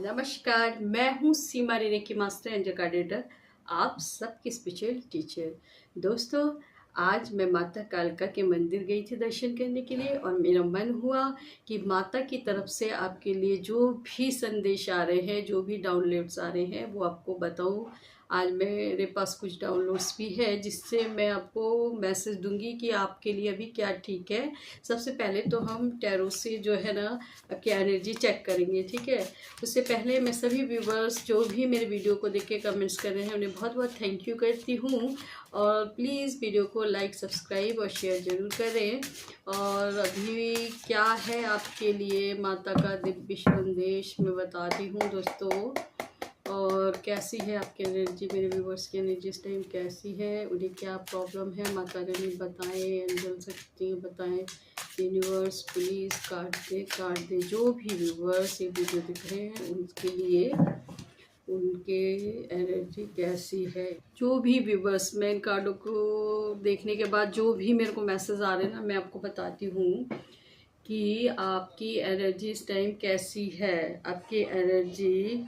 नमस्कार, मैं हूँ सीमा रेकी मास्टर एंजल कार्डिनेटर, आप सबके स्पिरिचुअल टीचर। दोस्तों, आज मैं माता कालका के मंदिर गई थी दर्शन करने के लिए और मेरा मन हुआ कि माता की तरफ से आपके लिए जो भी संदेश आ रहे हैं, जो भी डाउनलोड्स आ रहे हैं, वो आपको बताऊँ। आज मेरे पास कुछ डाउनलोड्स भी है जिससे मैं आपको मैसेज दूंगी कि आपके लिए अभी क्या ठीक है। सबसे पहले तो हम टैरो से जो है ना आपकी एनर्जी चेक करेंगे, ठीक है। उससे पहले मैं सभी व्यूवर्स जो भी मेरे वीडियो को देख के कमेंट्स कर रहे हैं उन्हें बहुत बहुत थैंक यू करती हूँ। और प्लीज़ वीडियो को लाइक, सब्सक्राइब और शेयर ज़रूर करें। और अभी क्या है आपके लिए माता का दिव्य संदेश मैं बताती हूँ दोस्तों। और कैसी है आपकी एनर्जी, मेरे व्यूवर्स की एनर्जी इस टाइम कैसी है, उन्हें क्या प्रॉब्लम है, माता रानी बताएं, एंजल शक्ति बताएं, यूनिवर्स प्लीज़ काट दे। जो भी व्यूवर्स ये वीडियो दिख रहे हैं उनके लिए उनके एनर्जी कैसी है। जो भी व्यूवर्स, मैं इन कार्डों को देखने के बाद जो भी मेरे को मैसेज आ रहे हैं ना, मैं आपको बताती हूँ कि आपकी एनर्जी इस टाइम कैसी है। आपकी एनर्जी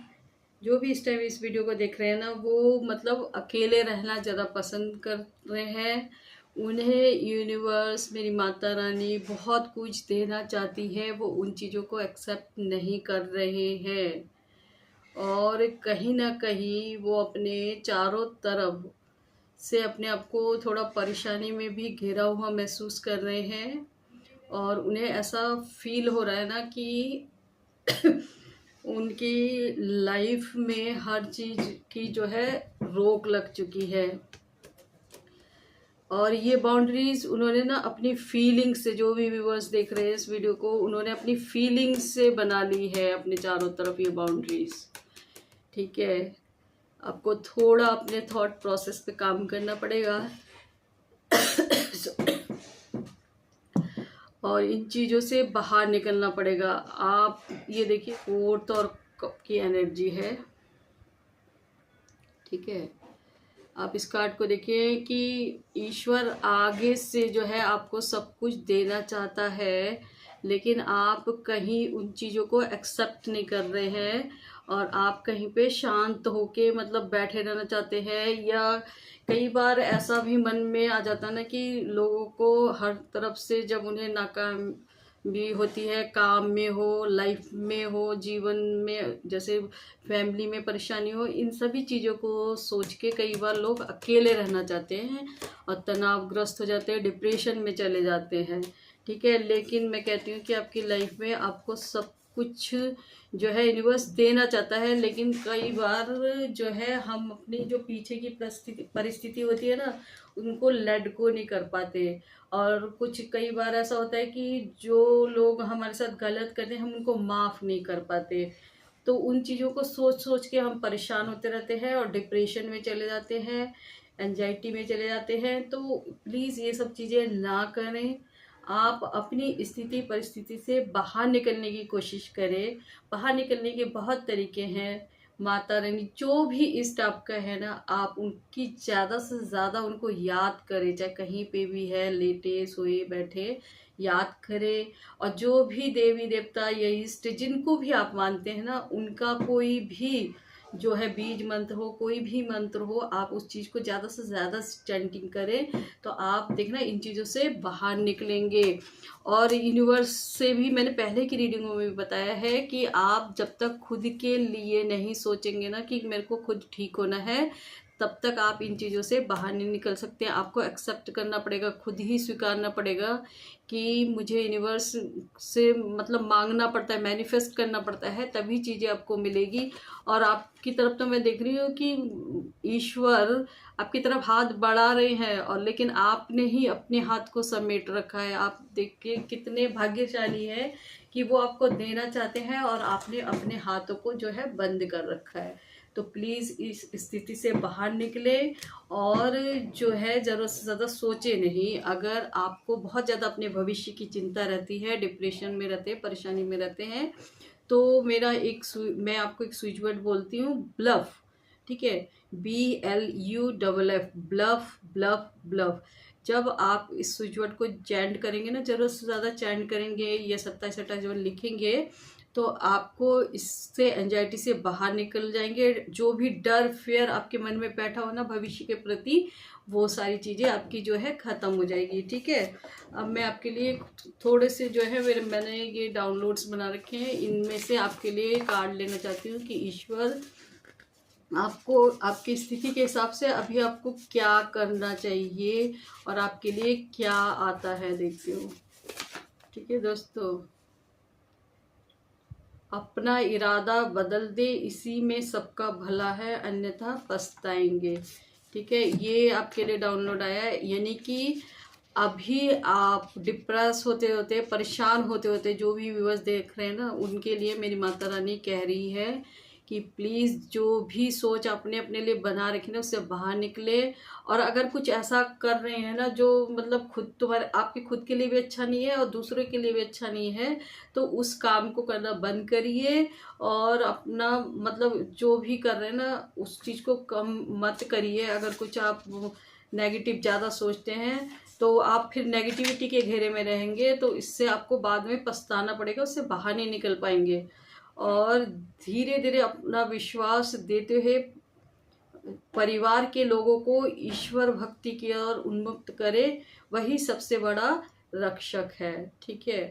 जो भी इस टाइम इस वीडियो को देख रहे हैं ना, वो मतलब अकेले रहना ज़्यादा पसंद कर रहे हैं। उन्हें यूनिवर्स, मेरी माता रानी बहुत कुछ देना चाहती है, वो उन चीज़ों को एक्सेप्ट नहीं कर रहे हैं। और कहीं ना कहीं वो अपने चारों तरफ से अपने आप को थोड़ा परेशानी में भी घिरा हुआ महसूस कर रहे हैं। और उन्हें ऐसा फील हो रहा है ना कि उनकी लाइफ में हर चीज़ की जो है रोक लग चुकी है। और ये बाउंड्रीज उन्होंने ना अपनी फीलिंग्स से, जो भी व्यूवर्स देख रहे हैं इस वीडियो को, उन्होंने अपनी फीलिंग्स से बना ली है अपने चारों तरफ ये बाउंड्रीज, ठीक है। आपको थोड़ा अपने थॉट प्रोसेस पे काम करना पड़ेगा और इन चीज़ों से बाहर निकलना पड़ेगा। आप ये देखिए, फोर्थ और कप की एनर्जी है, ठीक है। आप इस कार्ड को देखिए कि ईश्वर आगे से जो है आपको सब कुछ देना चाहता है, लेकिन आप कहीं उन चीज़ों को एक्सेप्ट नहीं कर रहे हैं। और आप कहीं पे शांत होके मतलब बैठे रहना चाहते हैं। या कई बार ऐसा भी मन में आ जाता ना कि लोगों को हर तरफ से जब उन्हें नाकाम भी होती है, काम में हो, लाइफ में हो, जीवन में, जैसे फैमिली में परेशानी हो, इन सभी चीज़ों को सोच के कई बार लोग अकेले रहना चाहते हैं और तनावग्रस्त हो जाते हैं, डिप्रेशन में चले जाते हैं, ठीक है। लेकिन मैं कहती हूँ कि आपकी लाइफ में आपको सब कुछ जो है यूनिवर्स देना चाहता है, लेकिन कई बार जो है हम अपनी जो पीछे की परिस्थिति होती है ना, उनको लेट गो नहीं कर पाते। और कुछ कई बार ऐसा होता है कि जो लोग हमारे साथ गलत करते हैं हम उनको माफ़ नहीं कर पाते। तो उन चीज़ों को सोच सोच के हम परेशान होते रहते हैं और डिप्रेशन में चले जाते हैं, एंजाइटी में चले जाते हैं। तो प्लीज़ ये सब चीज़ें ना करें। आप अपनी स्थिति परिस्थिति से बाहर निकलने की कोशिश करें। बाहर निकलने के बहुत तरीके हैं। माता रानी जो भी इष्ट आपका है ना, आप उनकी ज़्यादा से ज़्यादा उनको याद करें, चाहे कहीं पे भी है, लेटे सोए बैठे, याद करें। और जो भी देवी देवता या इष्ट जिनको भी आप मानते हैं ना, उनका कोई भी जो है बीज मंत्र हो, कोई भी मंत्र हो, आप उस चीज़ को ज़्यादा से ज़्यादा चैंटिंग करें, तो आप देखना इन चीज़ों से बाहर निकलेंगे। और यूनिवर्स से भी मैंने पहले की रीडिंगों में भी बताया है कि आप जब तक खुद के लिए नहीं सोचेंगे ना कि मेरे को खुद ठीक होना है, तब तक आप इन चीज़ों से बाहर नहीं निकल सकते। आपको एक्सेप्ट करना पड़ेगा, खुद ही स्वीकारना पड़ेगा कि मुझे यूनिवर्स से मतलब मांगना पड़ता है, मैनिफेस्ट करना पड़ता है, तभी चीज़ें आपको मिलेगी। और आपकी तरफ तो मैं देख रही हूँ कि ईश्वर आपकी तरफ हाथ बढ़ा रहे हैं, और लेकिन आपने ही अपने हाथ को समेट रखा है। आप देखिए कितने भाग्यशाली है कि वो आपको देना चाहते हैं और आपने अपने हाथों को जो है बंद कर रखा है। तो प्लीज़ इस स्थिति से बाहर निकले और जो है ज़रूरत से ज़्यादा सोचे नहीं। अगर आपको बहुत ज़्यादा अपने भविष्य की चिंता रहती है, डिप्रेशन में रहते हैं, परेशानी में रहते हैं, तो मैं आपको एक स्विच वर्ड बोलती हूँ, ब्लफ, ठीक है। BLUFF, bluff bluff bluff. जब आप इस स्विच वर्ड को चैंट करेंगे ना, ज़रूरत से ज़्यादा चैंट करेंगे या 27-28 वर्ड लिखेंगे, तो आपको इससे एंजाइटी से बाहर निकल जाएंगे। जो भी डर फियर आपके मन में बैठा हो ना भविष्य के प्रति, वो सारी चीज़ें आपकी जो है ख़त्म हो जाएगी। ठीक है, अब मैं आपके लिए थोड़े से जो है मैंने ये डाउनलोड्स बना रखे हैं, इनमें से आपके लिए कार्ड लेना चाहती हूँ कि ईश्वर आपको आपकी स्थिति के हिसाब से अभी आपको क्या करना चाहिए और आपके लिए क्या आता है, देखती हूँ। ठीक है दोस्तों, अपना इरादा बदल दे, इसी में सबका भला है, अन्यथा पछताएंगे। ठीक है, ये आपके लिए डाउनलोड आया है। यानी कि अभी आप डिप्रेस होते होते, परेशान होते होते, जो भी व्यूअर्स देख रहे हैं ना, उनके लिए मेरी माता रानी कह रही है कि प्लीज़ जो भी सोच आपने अपने लिए बना रखी ना, उससे बाहर निकले। और अगर कुछ ऐसा कर रहे हैं ना जो मतलब खुद तुम्हारे आपके खुद के लिए भी अच्छा नहीं है और दूसरों के लिए भी अच्छा नहीं है, तो उस काम को करना बंद करिए। और अपना मतलब जो भी कर रहे हैं ना, उस चीज़ को कम मत करिए। अगर कुछ आप नेगेटिव ज़्यादा सोचते हैं तो आप फिर नेगेटिविटी के घेरे में रहेंगे, तो इससे आपको बाद में पछताना पड़ेगा, उससे बाहर नहीं निकल पाएंगे। और धीरे धीरे अपना विश्वास देते हुए परिवार के लोगों को ईश्वर भक्ति की ओर उन्मुक्त करे, वही सबसे बड़ा रक्षक है। ठीक है,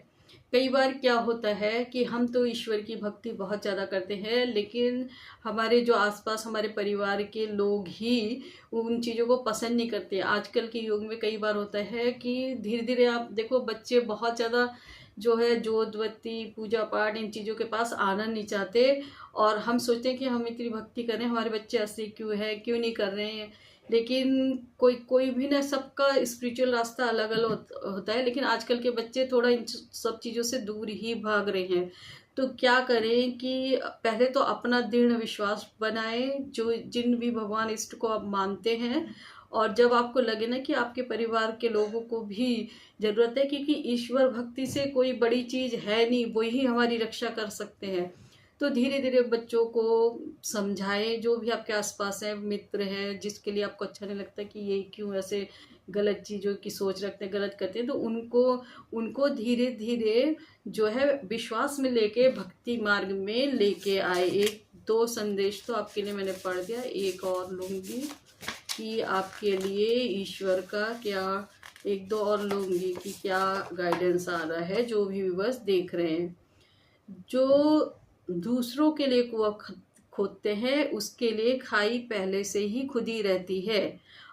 कई बार क्या होता है कि हम तो ईश्वर की भक्ति बहुत ज़्यादा करते हैं, लेकिन हमारे जो आसपास हमारे परिवार के लोग ही उन चीज़ों को पसंद नहीं करते। आजकल के युग में कई बार होता है कि धीरे धीरे आप देखो, बच्चे बहुत ज़्यादा जो है जोतवती पूजा पाठ इन चीज़ों के पास आना नहीं चाहते। और हम सोचते हैं कि हम इतनी भक्ति करें, हमारे बच्चे ऐसे क्यों है, क्यों नहीं कर रहे हैं। लेकिन कोई कोई भी ना, सबका स्पिरिचुअल रास्ता अलग अलग होता है, लेकिन आजकल के बच्चे थोड़ा इन सब चीज़ों से दूर ही भाग रहे हैं। तो क्या करें कि पहले तो अपना दृढ़ विश्वास बनाएं, जो जिन भी भगवान इष्ट को आप मानते हैं। और जब आपको लगे ना कि आपके परिवार के लोगों को भी ज़रूरत है, क्योंकि ईश्वर भक्ति से कोई बड़ी चीज़ है नहीं, वही हमारी रक्षा कर सकते हैं। तो धीरे धीरे बच्चों को समझाएं, जो भी आपके आसपास है, मित्र है, जिसके लिए आपको अच्छा नहीं लगता कि ये क्यों ऐसे गलत चीज़ों की सोच रखते हैं, गलत करते हैं, तो उनको उनको धीरे धीरे जो है विश्वास में लेके भक्ति मार्ग में लेके आए। एक दो संदेश तो आपके लिए मैंने पढ़ दिया, एक और लूँगी कि आपके लिए ईश्वर का क्या, एक दो और लूँगी कि क्या गाइडेंस आ रहा है, जो भी व्यूअर्स देख रहे हैं। जो दूसरों के लिए कुआं खोदते हैं, उसके लिए खाई पहले से ही खुदी रहती है।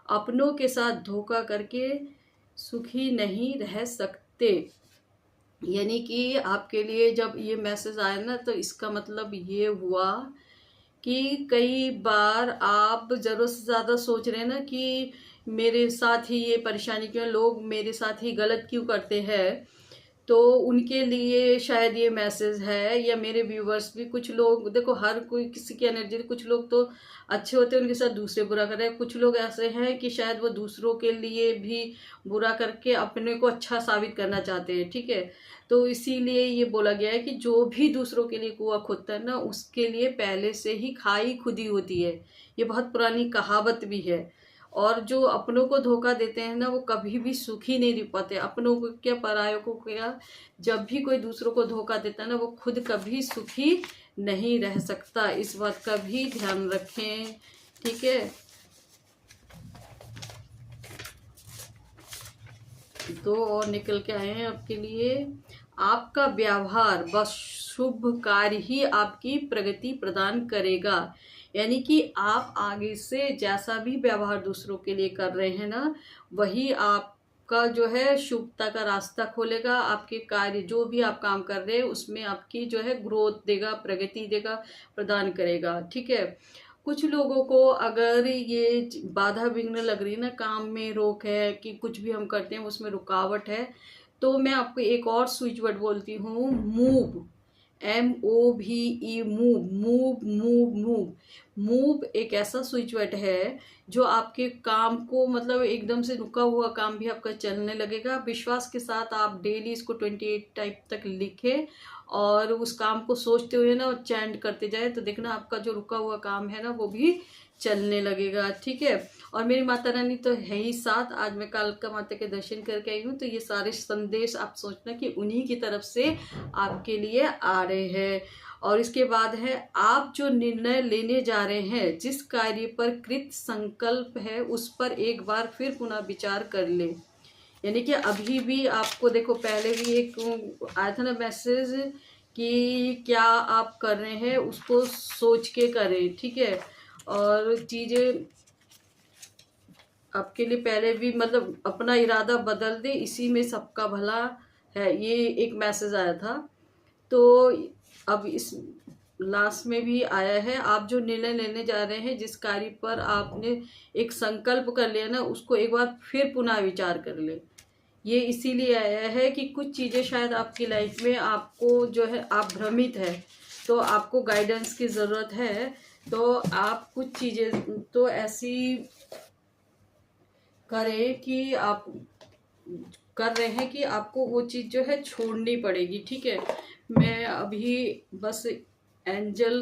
अपनों के साथ धोखा करके सुखी नहीं रह सकते। यानी कि आपके लिए जब ये मैसेज आया ना, तो इसका मतलब ये हुआ कि कई बार आप ज़रूरत से ज़्यादा सोच रहे हैं ना कि मेरे साथ ही ये परेशानी क्यों, लोग मेरे साथ ही गलत क्यों करते हैं। तो उनके लिए शायद ये मैसेज है, या मेरे व्यूवर्स भी, कुछ लोग देखो, हर कोई किसी की एनर्जी, कुछ लोग तो अच्छे होते हैं, उनके साथ दूसरे बुरा कर रहे हैं। कुछ लोग ऐसे हैं कि शायद वो दूसरों के लिए भी बुरा करके अपने को अच्छा साबित करना चाहते हैं। ठीक है, तो इसीलिए ये बोला गया है कि जो भी दूसरों के लिए कुआं खोदता है ना, उसके लिए पहले से ही खाई खुदी होती है। ये बहुत पुरानी कहावत भी है। और जो अपनों को धोखा देते हैं ना, वो कभी भी सुखी नहीं रह पाते। अपनों को क्या, परायों को क्या, जब भी कोई दूसरों को धोखा देता है ना, वो खुद कभी सुखी नहीं रह सकता। इस बात का भी ध्यान रखें। ठीक है, दो और निकल के आए हैं आपके लिए। आपका व्यवहार बस शुभ कार्य ही आपकी प्रगति प्रदान करेगा। यानी कि आप आगे से जैसा भी व्यवहार दूसरों के लिए कर रहे हैं ना, वही आपका जो है शुभता का रास्ता खोलेगा। आपके कार्य जो भी आप काम कर रहे हैं, उसमें आपकी जो है ग्रोथ देगा, प्रगति देगा, प्रदान करेगा। ठीक है, कुछ लोगों को अगर ये बाधा विघ्न लग रही है ना, काम में रोक है कि कुछ भी हम करते हैं उसमें रुकावट है, तो मैं आपको एक और स्विच वर्ड बोलती हूँ, move. MOVE, move move move move. Move एक ऐसा स्विच वर्ड है जो आपके काम को, मतलब एकदम से रुका हुआ काम भी आपका चलने लगेगा। विश्वास के साथ आप डेली इसको 28 टाइप तक लिखें और उस काम को सोचते हुए ना चैंट करते जाए, तो देखना आपका जो रुका हुआ काम है ना, वो भी चलने लगेगा, ठीक है। और मेरी माता रानी तो है ही साथ। आज मैं कालका माता के दर्शन करके आई हूँ, तो ये सारे संदेश आप सोचना कि उन्हीं की तरफ से आपके लिए आ रहे हैं। और इसके बाद है, आप जो निर्णय लेने जा रहे हैं, जिस कार्य पर कृत संकल्प है, उस पर एक बार फिर पुनः विचार कर ले। यानी कि अभी भी आपको देखो, पहले भी एक आया था ना मैसेज कि क्या आप कर रहे हैं उसको सोच के करें, ठीक है। और चीज़ें आपके लिए पहले भी मतलब अपना इरादा बदल दे, इसी में सबका भला है, ये एक मैसेज आया था। तो अब इस लास्ट में भी आया है, आप जो निर्णय लेने जा रहे हैं, जिस कार्य पर आपने एक संकल्प कर लिया ना, उसको एक बार फिर पुनः विचार कर ले। ये इसीलिए आया है कि कुछ चीज़ें शायद आपकी लाइफ में आपको जो है, आप भ्रमित है, तो आपको गाइडेंस की ज़रूरत है। तो आप कुछ चीज़ें तो ऐसी करें कि आप कर रहे हैं कि आपको वो चीज़ जो है छोड़नी पड़ेगी, ठीक है। मैं अभी बस एंजल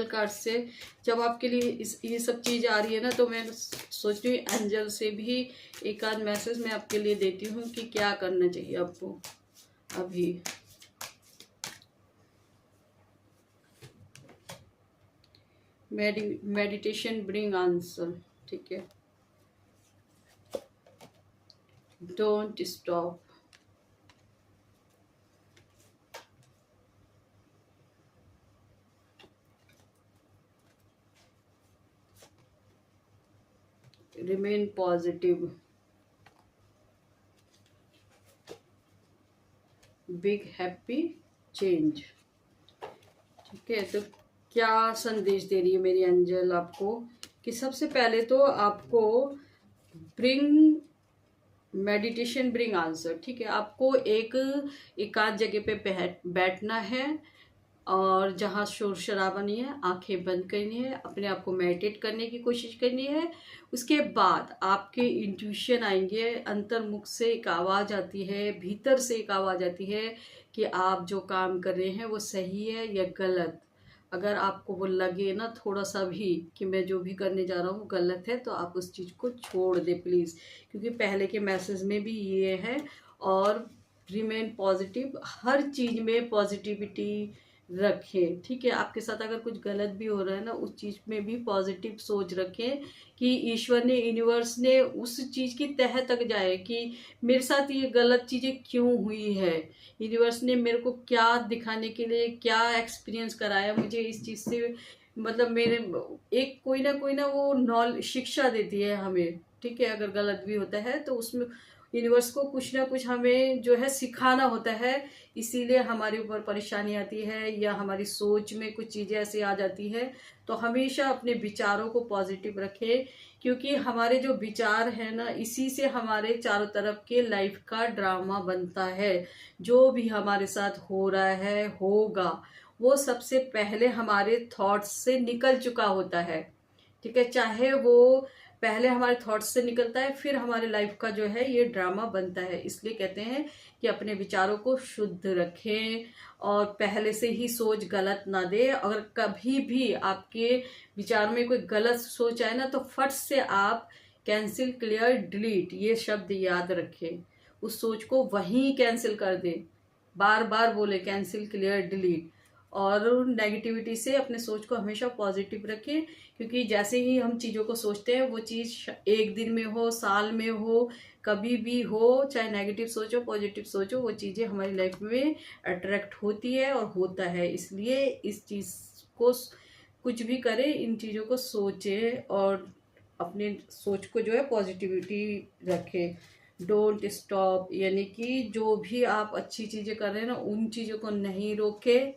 कार्ड से जब आपके लिए ये सब चीज़ आ रही है ना, तो मैं सोच रही हूँ एंजल से भी एक आध मैसेज मैं आपके लिए देती हूँ कि क्या करना चाहिए आपको अभी। मेडिटेशन ब्रिंग आंसर, ठीक है। Don't stop, remain positive, big happy change, ठीक है। तो क्या संदेश दे रही है मेरी एंजल आपको कि सबसे पहले तो आपको ब्रिंग मेडिटेशन ब्रिंग आंसर, ठीक है। आपको एक एकांत जगह पे बैठना है, और जहाँ शोर शराबा नहीं है, आंखें बंद करनी है, अपने आप को मेडिटेट करने की कोशिश करनी है। उसके बाद आपके इंट्यूशन आएंगे, अंतर्मुख से एक आवाज़ आती है, भीतर से एक आवाज़ आती है कि आप जो काम कर रहे हैं वो सही है या गलत। अगर आपको वो लगे ना थोड़ा सा भी कि मैं जो भी करने जा रहा हूँ गलत है, तो आप उस चीज़ को छोड़ दे प्लीज़, क्योंकि पहले के मैसेज में भी ये है। और रिमेन पॉजिटिव, हर चीज़ में पॉजिटिविटी रखें, ठीक है। आपके साथ अगर कुछ गलत भी हो रहा है ना, उस चीज़ में भी पॉजिटिव सोच रखें कि ईश्वर ने, यूनिवर्स ने उस चीज़ की तह तक जाए कि मेरे साथ ये गलत चीज़ें क्यों हुई है, यूनिवर्स ने मेरे को क्या दिखाने के लिए, क्या एक्सपीरियंस कराया मुझे इस चीज़ से, मतलब मेरे एक कोई ना वो शिक्षा देती है हमें, ठीक है। अगर गलत भी होता है तो उसमें यूनिवर्स को कुछ ना कुछ हमें जो है सिखाना होता है, इसीलिए हमारे ऊपर परेशानी आती है या हमारी सोच में कुछ चीज़ें ऐसी आ जाती है। तो हमेशा अपने विचारों को पॉजिटिव रखें, क्योंकि हमारे जो विचार है ना, इसी से हमारे चारों तरफ के लाइफ का ड्रामा बनता है। जो भी हमारे साथ हो रहा है, होगा, वो सबसे पहले हमारे थॉट्स से निकल चुका होता है, ठीक है। चाहे वो पहले हमारे थॉट्स से निकलता है, फिर हमारे लाइफ का जो है ये ड्रामा बनता है। इसलिए कहते हैं कि अपने विचारों को शुद्ध रखें और पहले से ही सोच गलत ना दे। अगर कभी भी आपके विचार में कोई गलत सोच आए ना, तो फट से आप कैंसिल, क्लियर, डिलीट ये शब्द याद रखें। उस सोच को वहीं कैंसिल कर दें, बार बार बोले कैंसिल, क्लियर, डिलीट। और नेगेटिविटी से अपने सोच को हमेशा पॉजिटिव रखें, क्योंकि जैसे ही हम चीज़ों को सोचते हैं, वो चीज़ एक दिन में हो, साल में हो, कभी भी हो, चाहे नेगेटिव सोचो पॉजिटिव सोचो, वो चीज़ें हमारी लाइफ में अट्रैक्ट होती है और होता है। इसलिए इस चीज़ को कुछ भी करें, इन चीज़ों को सोचें और अपने सोच को जो है पॉजिटिविटी रखें। डोंट स्टॉप, यानी कि जो भी आप अच्छी चीज़ें कर रहे हैं ना, उन चीज़ों को नहीं रोकें।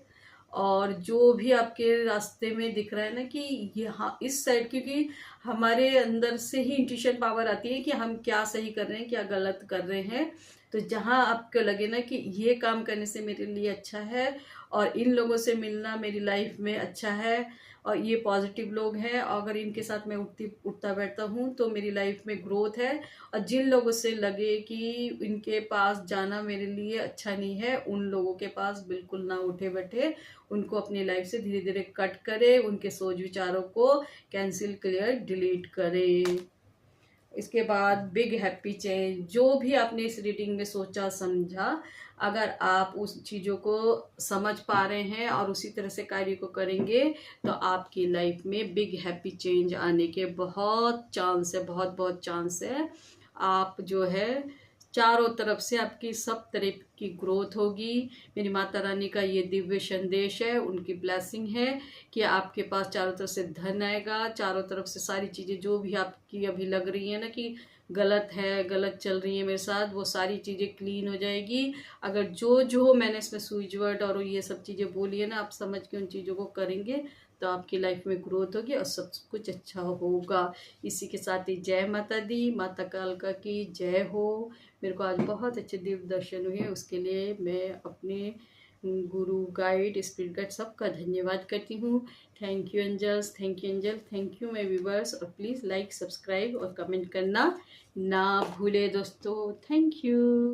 और जो भी आपके रास्ते में दिख रहा है ना कि यहाँ इस साइड, क्योंकि हमारे अंदर से ही इंट्यूशन पावर आती है कि हम क्या सही कर रहे हैं, क्या गलत कर रहे हैं। तो जहाँ आपको लगे ना कि ये काम करने से मेरे लिए अच्छा है और इन लोगों से मिलना मेरी लाइफ में अच्छा है, और ये पॉजिटिव लोग हैं। अगर इनके साथ मैं उठता बैठता हूँ तो मेरी लाइफ में ग्रोथ है। और जिन लोगों से लगे कि इनके पास जाना मेरे लिए अच्छा नहीं है, उन लोगों के पास बिल्कुल ना उठे बैठे, उनको अपनी लाइफ से धीरे धीरे कट करे, उनके सोच विचारों को कैंसिल, क्लियर, डिलीट करे। इसके बाद बिग हैप्पी चेंज, जो भी आपने इस रीडिंग में सोचा समझा, अगर आप उस चीज़ों को समझ पा रहे हैं और उसी तरह से कार्य को करेंगे तो आपकी लाइफ में बिग हैप्पी चेंज आने के बहुत चांस है, बहुत बहुत चांस है। आप जो है चारों तरफ से आपकी सब तरह की ग्रोथ होगी। मेरी माता रानी का ये दिव्य संदेश है, उनकी ब्लेसिंग है कि आपके पास चारों तरफ से धन आएगा, चारों तरफ से सारी चीज़ें जो भी आपकी अभी लग रही है ना कि गलत है, गलत चल रही है मेरे साथ, वो सारी चीज़ें क्लीन हो जाएगी। अगर जो जो मैंने इसमें स्विच वर्ड और ये सब चीज़ें बोली है ना, आप समझ के उन चीज़ों को करेंगे तो आपकी लाइफ में ग्रोथ होगी और सब कुछ अच्छा होगा। इसी के साथ ही जय माता दी, माता कालका की जय हो। मेरे को आज बहुत अच्छे दिव्य दर्शन हुए, उसके लिए मैं अपने गुरु, गाइड, स्पिरिट गाइड सबका धन्यवाद करती हूँ। Thank you angels, thank you angel, thank you my viewers. और प्लीज़ लाइक, सब्सक्राइब और कमेंट करना ना भूले दोस्तों। Thank you.